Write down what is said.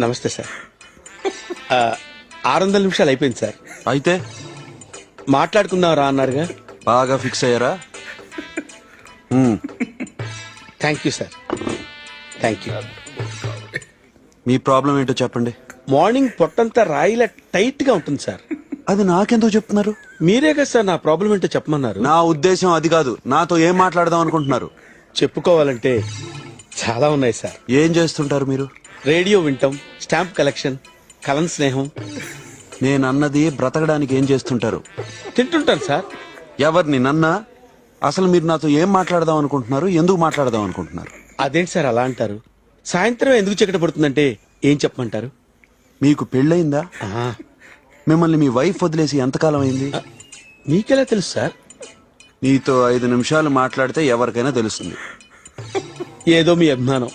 నమస్తే సార్. 600 నిమిషాలు అయిపోయింది సార్. అయితే మాట్లాడుకుందాం రా అన్నారుగా. బాగా ఫిక్స్ అయ్యారా? Thank you sir, thank you. Me problem ఏంటో చెప్పండి. మార్నింగ్ పొట్టంతా రాయిలా టైట్ గా ఉంటుంది సార్. అది నాకెందుకు చెప్తున్నారు? మీరే కదా సార్ నా ప్రాబ్లం ఏంటో చెప్పమన్నారు. నా ఉద్దేశం అది కాదు. నాతో ఏం మాట్లాడదాం అనుకుంటున్నారు? చెప్పుకోవాలంటే చాలా ఉన్నాయి సార్. ఏం చేస్తుంటారు మీరు? రేడియో వింటాం, స్టాంప్ కలెక్షన్, కలం స్నేహం. నేను అన్నది బ్రతకడానికి ఏం చేస్తుంటారు. తింటుంటాను సార్. ఎవరిని? నన్నా? అసలు మీరు నాతో ఏం మాట్లాడదాం అనుకుంటున్నారు? ఎందుకు మాట్లాడదాం అనుకుంటున్నారు? అదేంటి సార్ అలా అంటారు? సాయంత్రం ఎందుకు చీకట పడుతుందంటే ఏం చెప్పమంటారు? మీకు పెళ్ళయిందా? ఆ, మిమ్మల్ని మీ వైఫ్ వదిలేసి ఎంతకాలం అయింది? మీకెలా తెలుసు సార్? నీతో 5 నిమిషాలు మాట్లాడితే ఎవరికైనా తెలుస్తుంది. ఏదో మీ అభిమానం.